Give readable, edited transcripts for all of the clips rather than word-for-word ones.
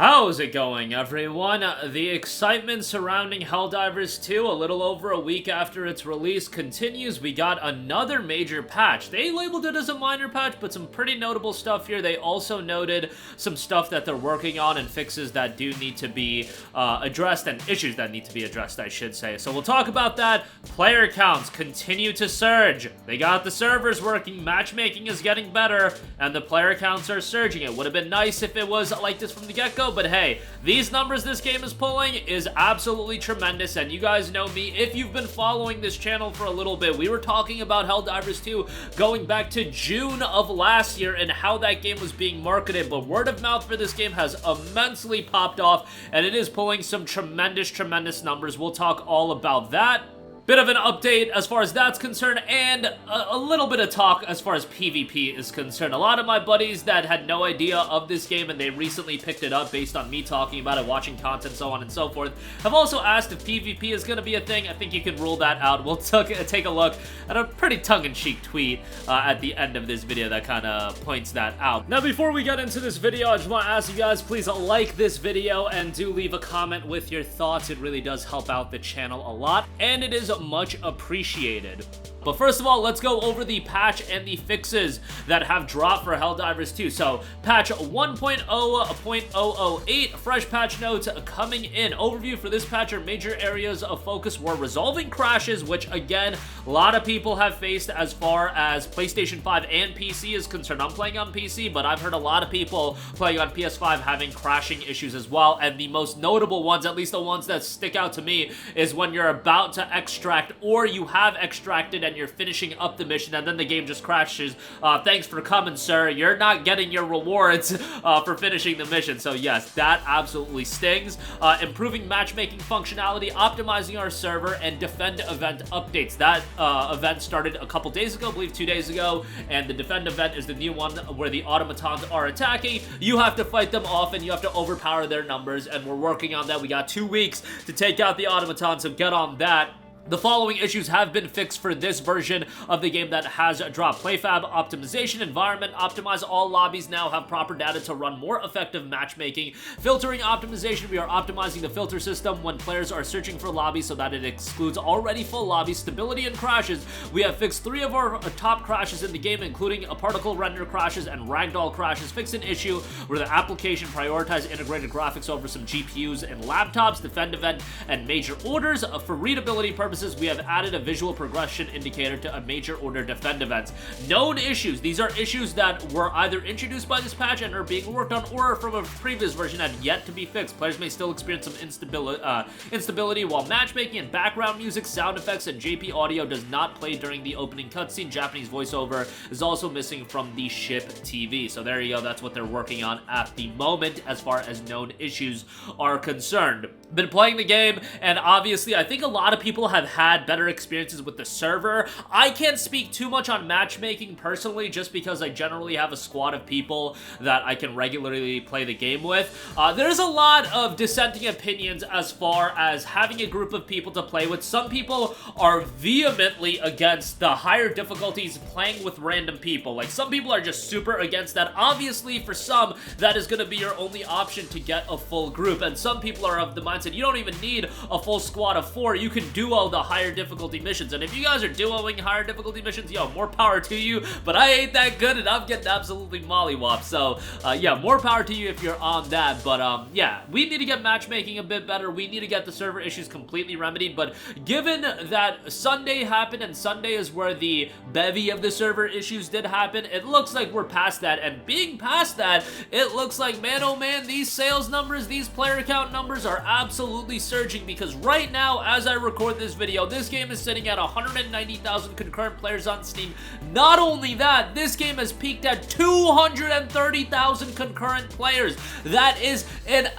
How's it going, everyone? The excitement surrounding Helldivers 2, a little over a week after its release, continues. We got another major patch. They labeled it as a minor patch, but some pretty notable stuff here. They also noted some stuff that they're working on and fixes that do need to be addressed, and issues that need to be addressed, I should say. So we'll talk about that. Player counts continue to surge. They got the servers working, matchmaking is getting better, and the player counts are surging. It would have been nice if it was like this from the get-go, but hey, these numbers this game is pulling is absolutely tremendous, and you guys know me. If you've been following this channel for a little bit, we were talking about Helldivers 2 going back to June of last year and how that game was being marketed, but word of mouth for this game has immensely popped off, and it is pulling some tremendous numbers. We'll talk all about that. Bit of an update as far as that's concerned, and a little bit of talk as far as PvP is concerned. A lot of my buddies that had no idea of this game and they recently picked it up based on me talking about it, watching content, so on and so forth, have also asked if PvP is going to be a thing. I think you can rule that out. We'll take a look at a pretty tongue-in-cheek tweet at the end of this video that kind of points that out. Now, before we get into this video, I just want to ask you guys, please like this video and do leave a comment with your thoughts. It really does help out the channel a lot, and it is much appreciated. But first of all, let's go over the patch and the fixes that have dropped for Helldivers 2. So, patch 1.0.008, fresh patch notes coming in. Overview for this patch, are major areas of focus were resolving crashes, which again, a lot of people have faced as far as PlayStation 5 and PC is concerned. I'm playing on PC, but I've heard a lot of people playing on PS5 having crashing issues as well. And the most notable ones, at least the ones that stick out to me, is when you're about to extract or you have extracted and you're finishing up the mission and then the game just crashes. Thanks for coming, sir. You're not getting your rewards for finishing the mission. So yes, that absolutely stings. Improving matchmaking functionality, optimizing our server, and defend event updates. That event started a couple days ago, I believe 2 days ago, and the defend event is the new one where the automatons are attacking. You have to fight them off and you have to overpower their numbers, and we're working on that. We got 2 weeks to take out the automatons, so get on that. The following issues have been fixed for this version of the game that has dropped. PlayFab optimization, environment optimize. All lobbies now have proper data to run more effective matchmaking. Filtering optimization, we are optimizing the filter system when players are searching for lobbies so that it excludes already full lobbies. Stability and crashes, we have fixed 3 of our top crashes in the game, including particle render crashes and ragdoll crashes. Fixed an issue where the application prioritized integrated graphics over some GPUs and laptops. Defend event and major orders. For readability purposes, we have added a visual progression indicator to a major order defend events. Known issues. These are issues that were either introduced by this patch and are being worked on, or from a previous version have yet to be fixed. Players may still experience some instability while matchmaking, and background music, sound effects, and JP audio does not play during the opening cutscene. Japanese voiceover is also missing from the ship TV. So there you go. That's what they're working on at the moment as far as known issues are concerned. Been playing the game, and obviously I think a lot of people have had better experiences with the server. I can't speak too much on matchmaking personally, just because I generally have a squad of people that I can regularly play the game with. There's a lot of dissenting opinions as far as having a group of people to play with. Some people are vehemently against the higher difficulties playing with random people. Like, some people are just super against that. Obviously, for some, that is going to be your only option to get a full group, and some people are of the mindset you don't even need a full squad of 4. You can duo the higher difficulty missions, and if you guys are duoing higher difficulty missions, yo, more power to you, but I ain't that good and I'm getting absolutely mollywopped. So yeah, more power to you if you're on that. But yeah, we need to get matchmaking a bit better. We need to get the server issues completely remedied. But given that Sunday happened, and Sunday is where the bevy of the server issues did happen, it looks like we're past that. And being past that, it looks like, man, oh man, these sales numbers, these player count numbers are absolutely surging, because right now, as I record this video, this game is sitting at 190,000 concurrent players on Steam. Not only that, this game has peaked at 230,000 concurrent players. That is an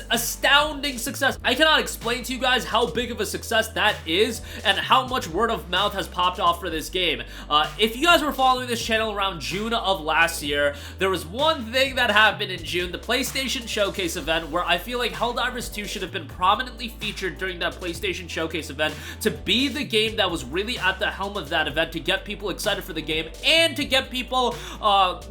astounding success. I cannot explain to you guys how big of a success that is and how much word of mouth has popped off for this game. If you guys were following this channel around June of last year, there was one thing that happened in June, the PlayStation Showcase event, where I feel like Helldivers 2 should have been prominently featured during that PlayStation Showcase event, to be the game that was really at the helm of that event, to get people excited for the game and to get people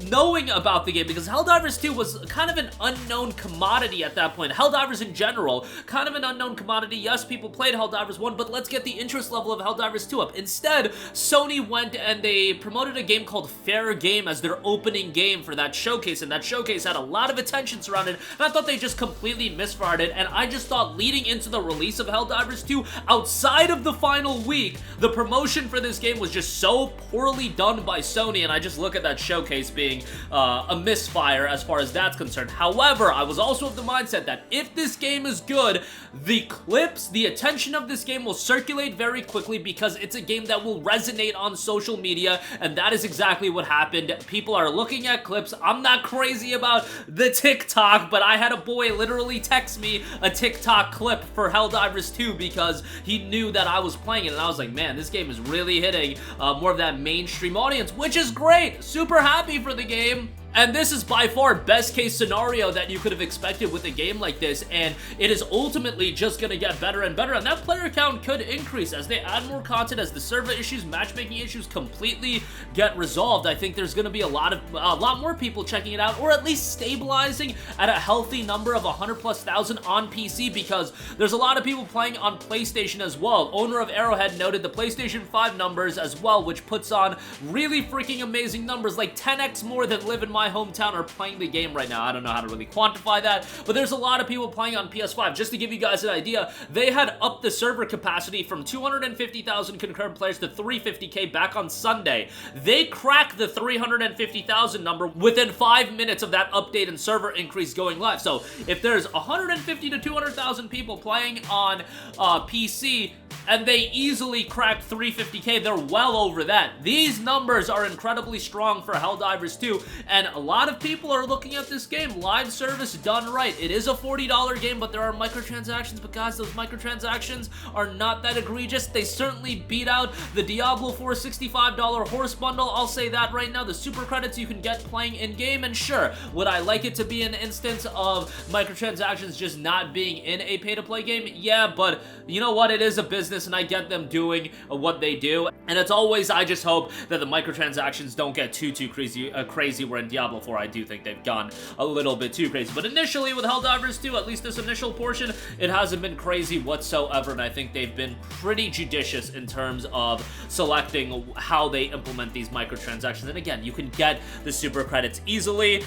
knowing about the game, because Helldivers 2 was kind of an unknown commodity at that point. Helldivers in general, kind of an unknown commodity. Yes, people played Helldivers 1, but let's get the interest level of Helldivers 2 up. Instead, Sony went and they promoted a game called Fair Game as their opening game for that showcase, and that showcase had a lot of attention surrounded it, and I thought they just completely misfired it, and I just thought leading into the release of Helldivers 2, outside of the final week, the promotion for this game was just so poorly done by Sony, and I just look at that showcase being a misfire as far as that's concerned. However, I was also of the mindset that if this game is good, the clips, the attention of this game will circulate very quickly because it's a game that will resonate on social media, and that is exactly what happened. People are looking at clips. I'm not crazy about the TikTok, but I had a boy literally text me a TikTok clip for Helldivers 2 because he knew that I was playing it, and I was like, man, this game is really hitting more of that mainstream audience, which is great. Super happy for the game. And this is by far best case scenario that you could have expected with a game like this, and it is ultimately just gonna get better and better, and that player count could increase as they add more content, as the server issues, matchmaking issues completely get resolved. I think there's gonna be a lot more people checking it out, or at least stabilizing at a healthy number of 100,000+ on PC, because there's a lot of people playing on PlayStation as well. Owner of Arrowhead noted the PlayStation 5 numbers as well, which puts on really freaking amazing numbers, like 10x more than live in my hometown are playing the game right now. I don't know how to really quantify that, but there's a lot of people playing on PS5. Just to give you guys an idea, they had upped the server capacity from 250,000 concurrent players to 350k back on Sunday. They cracked the 350,000 number within 5 minutes of that update and server increase going live. So if there's 150 to 200,000 people playing on PC, and they easily cracked 350k, they're well over that. These numbers are incredibly strong for Helldivers 2, and a lot of people are looking at this game. Live service done right. It is a $40 game, but there are microtransactions, but guys, those microtransactions are not that egregious. They certainly beat out the Diablo 4 $65 horse bundle. I'll say that right now. The super credits you can get playing in-game, and sure, would I like it to be an instance of microtransactions just not being in a pay-to-play game? Yeah, but you know what? It is a business, and I get them doing what they do, and it's always, I just hope that the microtransactions don't get too crazy, where in Diablo 4 I do think they've gone a little bit too crazy. But initially with Helldivers 2, at least this initial portion, it hasn't been crazy whatsoever, and I think they've been pretty judicious in terms of selecting how they implement these microtransactions. And again, you can get the super credits easily.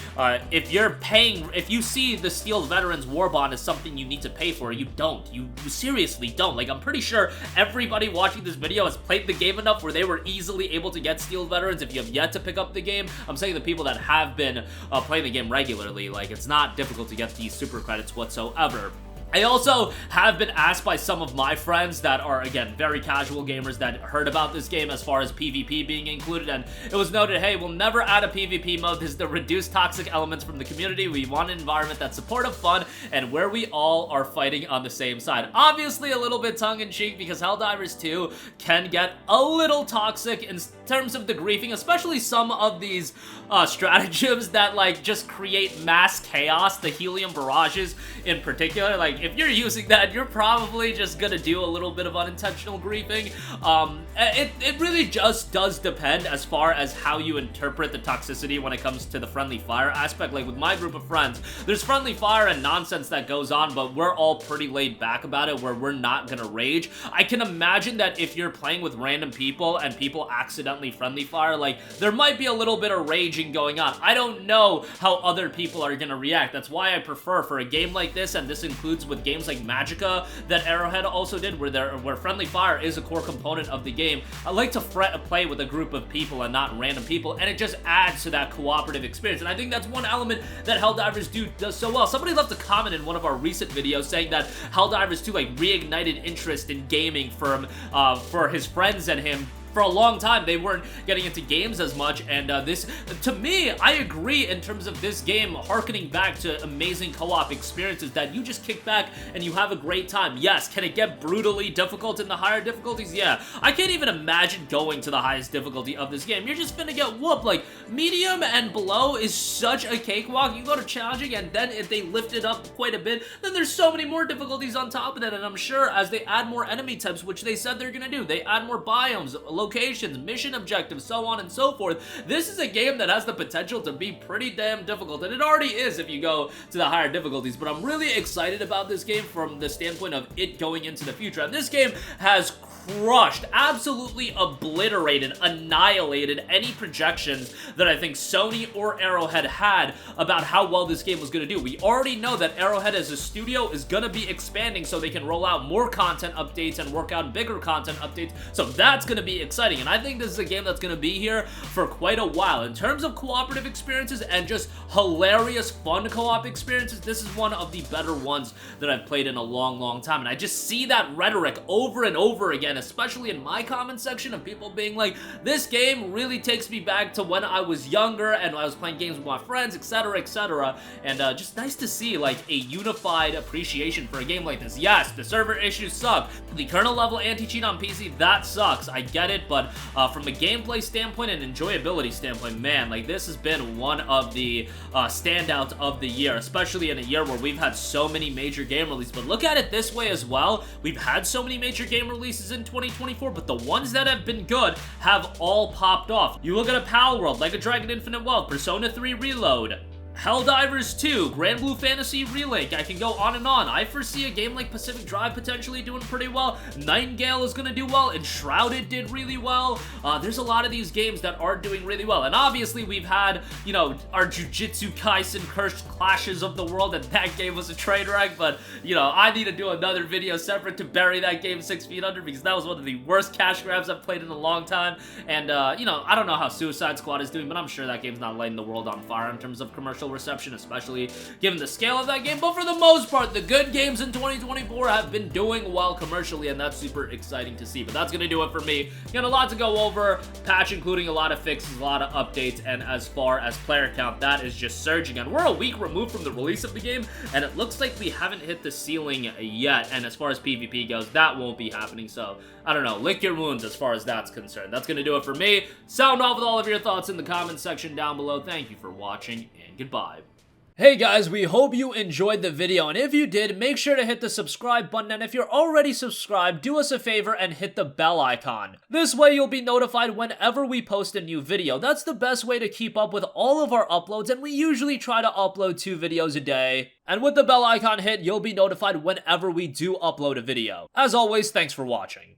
If you're paying, if you see the Steel Veterans War Bond as something you need to pay for, you don't. You seriously don't. Like, I'm pretty sure everybody watching this video has played the game enough where they were easily able to get Steel Veterans. If you have yet to pick up the game, I'm saying the people that have been playing the game regularly, like, it's not difficult to get these super credits whatsoever. I also have been asked by some of my friends that are, again, very casual gamers that heard about this game as far as PvP being included, and it was noted, hey, we'll never add a PvP mode. This is to reduce toxic elements from the community. We want an environment that's supportive, fun, and where we all are fighting on the same side. Obviously, a little bit tongue-in-cheek, because Helldivers 2 can get a little toxic in terms of the griefing, especially some of these stratagems that, like, just create mass chaos, the helium barrages in particular. Like, if you're using that, you're probably just gonna do a little bit of unintentional griefing. It really just does depend as far as how you interpret the toxicity when it comes to the friendly fire aspect. Like, with my group of friends, there's friendly fire and nonsense that goes on, but we're all pretty laid back about it, where we're not gonna rage. I can imagine that if you're playing with random people and people accidentally friendly fire, like, there might be a little bit of raging going on. I don't know how other people are gonna react. That's why I prefer, for a game like this, and this includes with games like Magicka that Arrowhead also did, where friendly fire is a core component of the game, I like to play with a group of people and not random people, and it just adds to that cooperative experience. And I think that's one element that Helldivers 2 does so well. Somebody left a comment in one of our recent videos saying that Helldivers 2 like reignited interest in gaming for his friends and him for a long time they weren't getting into games as much, and this, to me, I agree in terms of this game harkening back to amazing co-op experiences that you just kick back and you have a great time. Yes, can it get brutally difficult in the higher difficulties? Yeah, I can't even imagine going to the highest difficulty of this game. You're just gonna get whooped. Like, medium and below is such a cakewalk. You go to challenging, and then if they lift it up quite a bit, then there's so many more difficulties on top of that, and I'm sure as they add more enemy types, which they said they're gonna do, they add more biomes, locations, mission objectives, so on and so forth, this is a game that has the potential to be pretty damn difficult, and it already is if you go to the higher difficulties, but I'm really excited about this game from the standpoint of it going into the future, and this game has crushed, absolutely obliterated, annihilated any projections that I think Sony or Arrowhead had about how well this game was going to do. We already know that Arrowhead as a studio is going to be expanding so they can roll out more content updates and work out bigger content updates, so that's going to be exciting, and I think this is a game that's going to be here for quite a while. In terms of cooperative experiences and just hilarious, fun co-op experiences, this is one of the better ones that I've played in a long, long time, and I just see that rhetoric over and over again, especially in my comment section, of people being like, this game really takes me back to when I was younger and I was playing games with my friends, etc, etc, and just nice to see like a unified appreciation for a game like this. Yes, the server issues suck. The kernel level anti-cheat on PC, that sucks. I get it, but from a gameplay standpoint and enjoyability standpoint, man, like this has been one of the standouts of the year, especially in a year where we've had so many major game releases. But look at it this way as well, we've had so many major game releases in 2024, but the ones that have been good have all popped off. You look at a Pal World, like a Dragon Infinite Wealth, Persona 3 Reload, Helldivers 2, Grand Blue Fantasy Relink, I can go on and on. I foresee a game like Pacific Drive potentially doing pretty well. Nightingale is going to do well. Enshrouded did really well. There's a lot of these games that are doing really well. And obviously we've had, you know, our Jujutsu Kaisen Cursed Clashes of the World, and that game was a train wreck, but, you know, I need to do another video separate to bury that game 6 feet under, because that was one of the worst cash grabs I've played in a long time. And, you know, I don't know how Suicide Squad is doing, but I'm sure that game's not lighting the world on fire in terms of commercial reception, especially given the scale of that game, but for the most part, the good games in 2024 have been doing well commercially, and that's super exciting to see. But that's gonna do it for me. Got a lot to go over, patch including a lot of fixes, a lot of updates, and as far as player count, that is just surging, and we're a week removed from the release of the game, and it looks like we haven't hit the ceiling yet, and as far as PvP goes, that won't be happening, so I don't know, lick your wounds as far as that's concerned. That's gonna do it for me. Sound off with all of your thoughts in the comments section down below. Thank you for watching, and goodbye. Hey guys, we hope you enjoyed the video, and if you did, make sure to hit the subscribe button, and if you're already subscribed, do us a favor and hit the bell icon. This way you'll be notified whenever we post a new video. That's the best way to keep up with all of our uploads, and we usually try to upload 2 videos a day. And with the bell icon hit, you'll be notified whenever we do upload a video. As always, thanks for watching.